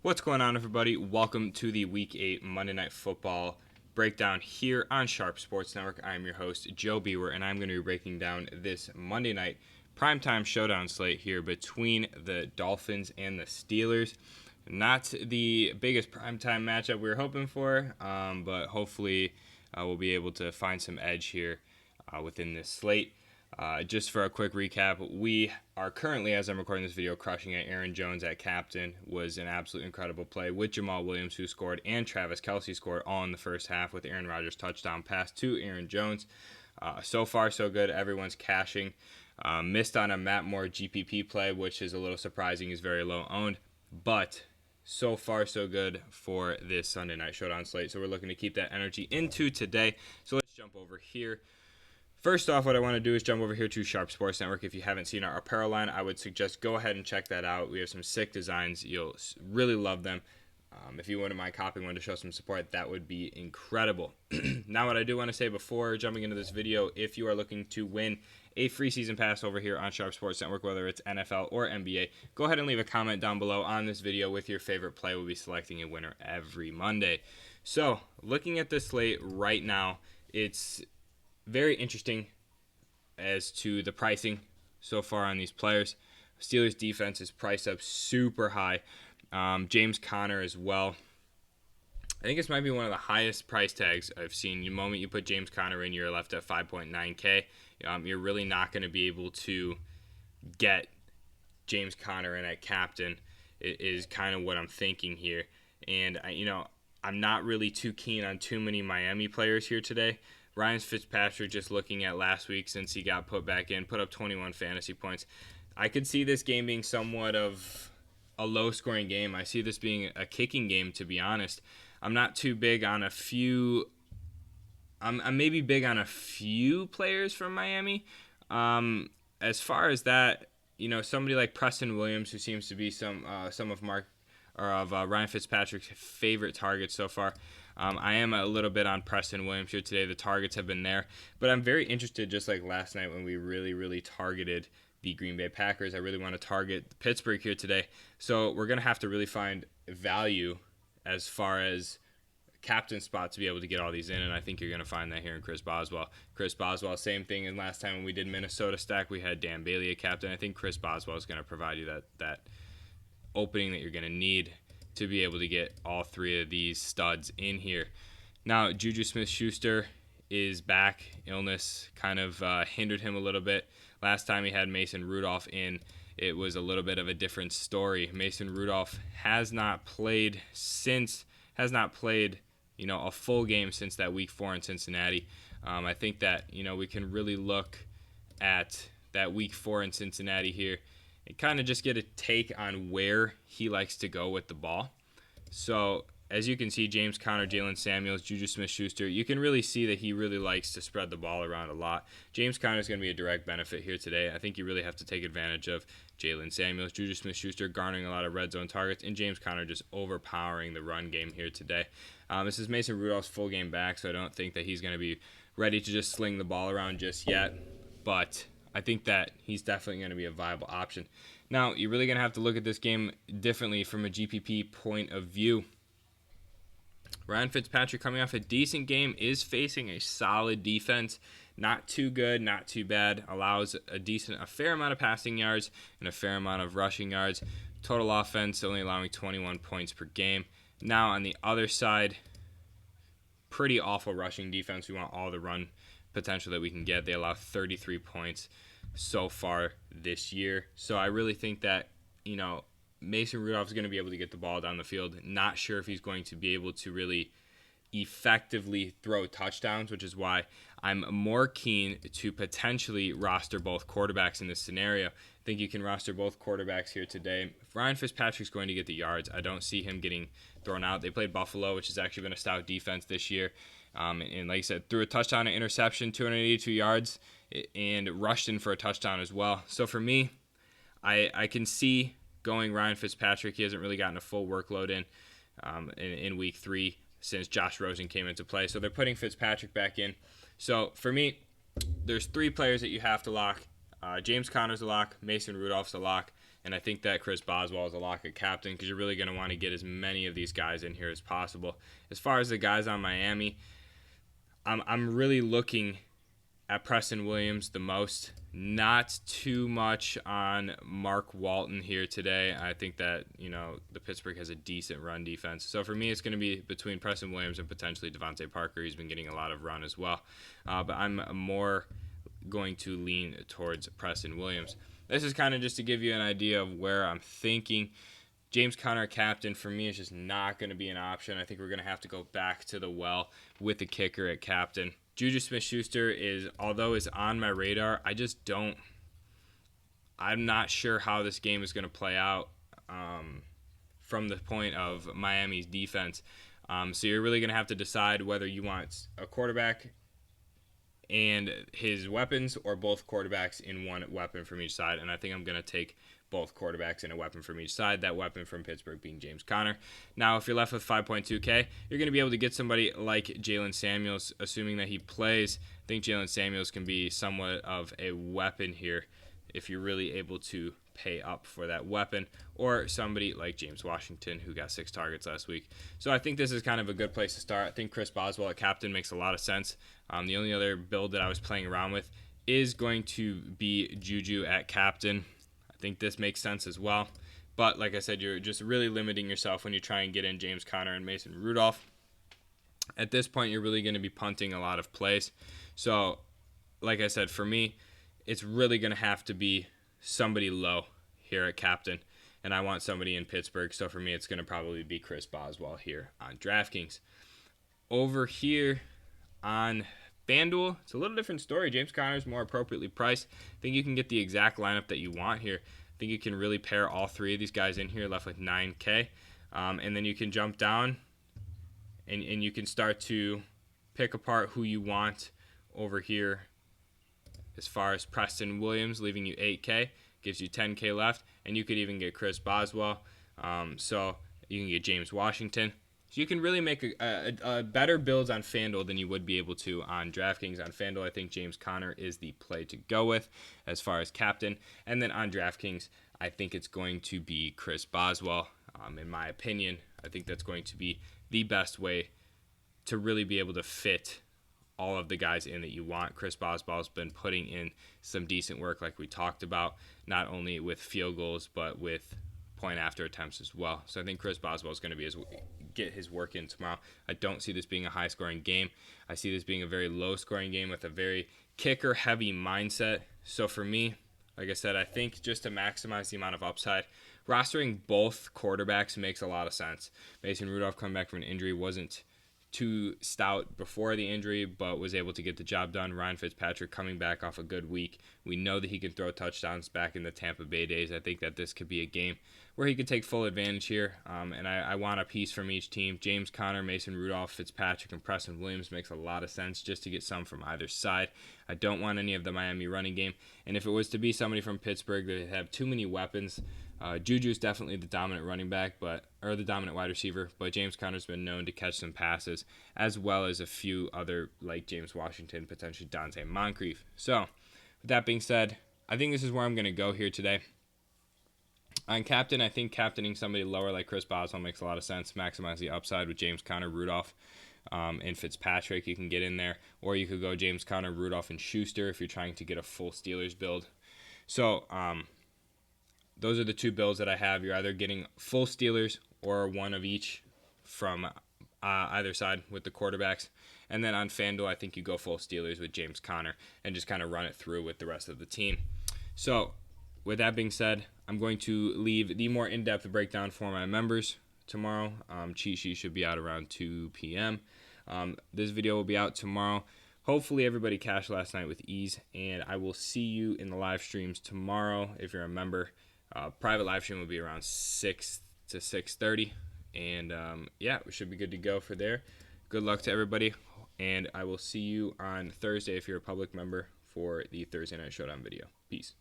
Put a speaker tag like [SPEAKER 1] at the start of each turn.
[SPEAKER 1] What's going on, everybody? Welcome to the Week 8 Monday Night Football breakdown here on Sharp Sports Network. I'm your host, Joe Bewer, and I'm going to be breaking down this Monday night primetime showdown slate here between the Dolphins and the Steelers. Not the biggest primetime matchup we were hoping for, but hopefully we'll be able to find some edge here within this slate. Just for a quick recap, we are currently, as I'm recording this video, crushing it. Aaron Jones at captain was an absolute incredible play with Jamal Williams, who scored, and Travis Kelce scored all in the first half with Aaron Rodgers' touchdown pass to Aaron Jones. So far, so good. Everyone's cashing. Missed on a Matt Moore GPP play, which is a little surprising. He's very low owned, but so far, so good for this Sunday night showdown slate. So we're looking to keep that energy into today. So let's jump over here. First off, what I want to do is jump over here to Sharp Sports Network. If you haven't seen our apparel line, I would suggest go ahead and check that out. We have some sick designs. You'll really love them. If you wouldn't mind copying one to show some support, that would be incredible. Now, what I do want to say before jumping into this video, if you are looking to win a free season pass over here on Sharp Sports Network, whether it's NFL or NBA, go ahead and leave a comment down below on this video with your favorite play. We'll be selecting a winner every Monday. So, looking at this slate right now, it's very interesting as to the pricing so far on these players. Steelers defense is priced up super high. James Conner as well. I think this might be one of the highest price tags I've seen. The moment you put James Conner in, you're left at 5.9K. You're really not going to be able to get James Conner in at captain, is kind of what I'm thinking here. And, I'm not really too keen on too many Miami players here today. Ryan Fitzpatrick, just looking at last week since he got put back in, put up 21 fantasy points. I could see this game being somewhat of a low-scoring game. I see this being a kicking game, to be honest. I'm not too big on a few. I'm maybe big on a few players from Miami. As far as that, somebody like Preston Williams, who seems to be some of Ryan Fitzpatrick's favorite targets so far. I am a little bit on Preston Williams here today. The targets have been there, but I'm very interested, just like last night when we really targeted the Green Bay Packers. I really want to target Pittsburgh here today. So we're going to have to really find value as far as captain spot to be able to get all these in, and I think you're going to find that here in Chris Boswell. Chris Boswell, same thing as last time when we did Minnesota stack. We had Dan Bailey a captain. I think Chris Boswell is going to provide you that opening that you're going to need to be able to get all three of these studs in here. Now, Juju Smith-Schuster is back. Illness kind of hindered him a little bit. Last time he had Mason Rudolph in, it was a little bit of a different story. Mason Rudolph has not played a full game since that Week 4 in Cincinnati. I think that we can really look at that Week 4 in Cincinnati here and kind of just get a take on where he likes to go with the ball. So, as you can see, James Conner, Jalen Samuels, Juju Smith-Schuster, you can really see that he really likes to spread the ball around a lot. James Conner is going to be a direct benefit here today. I think you really have to take advantage of Jalen Samuels, Juju Smith-Schuster garnering a lot of red zone targets, and James Conner just overpowering the run game here today. This is Mason Rudolph's full game back, so I don't think that he's going to be ready to just sling the ball around just yet, but I think that he's definitely going to be a viable option. Now, you're really going to have to look at this game differently from a GPP point of view. Ryan Fitzpatrick, coming off a decent game, is facing a solid defense. Not too good, not too bad. Allows a fair amount of passing yards and a fair amount of rushing yards. Total offense only allowing 21 points per game. Now, on the other side, pretty awful rushing defense. We want all the run potential that we can get. They allow 33 points so far this year. So I really think that, Mason Rudolph is going to be able to get the ball down the field. Not sure if he's going to be able to really effectively throw touchdowns, which is why I'm more keen to potentially roster both quarterbacks in this scenario. I think you can roster both quarterbacks here today. If Ryan Fitzpatrick's going to get the yards, I don't see him getting thrown out. They played Buffalo, which has actually been a stout defense this year. And like I said, threw a touchdown, an interception, 282 yards, and rushed in for a touchdown as well. So for me, I can see going Ryan Fitzpatrick. He hasn't really gotten a full workload in Week 3 since Josh Rosen came into play. So they're putting Fitzpatrick back in. So for me, there's three players that you have to lock. James Conner's a lock, Mason Rudolph's a lock, And I think that Chris Boswell is a lock at captain because you're really going to want to get as many of these guys in here as possible. As far as the guys on Miami, I'm really looking at Preston Williams the most. Not too much on Mark Walton here today. I think that, the Pittsburgh has a decent run defense. So for me, it's going to be between Preston Williams and potentially Devontae Parker. He's been getting a lot of run as well. But I'm more going to lean towards Preston Williams. This is kind of just to give you an idea of where I'm thinking. James Conner, captain, for me is just not going to be an option. I think we're going to have to go back to the well with the kicker at captain. Juju Smith-Schuster although is on my radar, I'm not sure how this game is going to play out from the point of Miami's defense. So you're really going to have to decide whether you want a quarterback and his weapons or both quarterbacks in one weapon from each side. And I think I'm going to take both quarterbacks and a weapon from each side, that weapon from Pittsburgh being James Conner. Now, if you're left with 5.2K, you're going to be able to get somebody like Jalen Samuels, assuming that he plays. I think Jalen Samuels can be somewhat of a weapon here if you're really able to pay up for that weapon, or somebody like James Washington, who got 6 targets last week. So I think this is kind of a good place to start. I think Chris Boswell at captain makes a lot of sense. The only other build that I was playing around with is going to be Juju at captain. I think this makes sense as well. But like I said, you're just really limiting yourself when you try and get in James Conner and Mason Rudolph. At this point, you're really going to be punting a lot of plays. So like I said, for me, it's really going to have to be somebody low here at captain. And I want somebody in Pittsburgh. So for me, it's going to probably be Chris Boswell here on DraftKings. Over here on FanDuel, it's a little different story. James Conner is more appropriately priced. I think you can get the exact lineup that you want here. I think you can really pair all 3 of these guys in here, left with 9K. And then you can jump down and you can start to pick apart who you want over here. As far as Preston Williams, leaving you 8K, gives you 10K left. And you could even get Chris Boswell. So you can get James Washington. So you can really make a better builds on FanDuel than you would be able to on DraftKings. On FanDuel, I think James Conner is the play to go with as far as captain. And then on DraftKings, I think it's going to be Chris Boswell. In my opinion, I think that's going to be the best way to really be able to fit all of the guys in that you want. Chris Boswell's been putting in some decent work like we talked about, not only with field goals, but with point after attempts as well. So I think Chris Boswell is going to get his work in tomorrow. I don't see this being a high scoring game. I see this being a very low scoring game with a very kicker heavy mindset. So for me, like I said, I think just to maximize the amount of upside, rostering both quarterbacks makes a lot of sense. Mason Rudolph coming back from an injury wasn't too stout before the injury, but was able to get the job done. Ryan Fitzpatrick coming back off a good week. We know that he can throw touchdowns back in the Tampa Bay days. I think that this could be a game where he could take full advantage here, and I want a piece from each team. James Conner, Mason Rudolph, Fitzpatrick, and Preston Williams makes a lot of sense just to get some from either side. I don't want any of the Miami running game, and if it was to be somebody from Pittsburgh that have too many weapons, Juju's definitely the dominant running back, or the dominant wide receiver, but James Conner's been known to catch some passes, as well as a few other, like James Washington, potentially Dante Moncrief. So, with that being said, I think this is where I'm going to go here today. On captain, I think captaining somebody lower like Chris Boswell makes a lot of sense. Maximize the upside with James Conner, Rudolph, and Fitzpatrick. You can get in there, or you could go James Conner, Rudolph, and Schuster if you're trying to get a full Steelers build. So, those are the 2 builds that I have. You're either getting full Steelers or one of each from either side with the quarterbacks. And then on FanDuel, I think you go full Steelers with James Conner and just kind of run it through with the rest of the team. So with that being said, I'm going to leave the more in-depth breakdown for my members tomorrow. Cheat sheet should be out around 2 p.m. This video will be out tomorrow. Hopefully everybody cashed last night with ease, and I will see you in the live streams tomorrow if you're a member. Private live stream will be around 6 to 6:30, and yeah, we should be good to go for there. Good luck to everybody, and I will see you on Thursday if you're a public member for the Thursday Night Showdown video. Peace.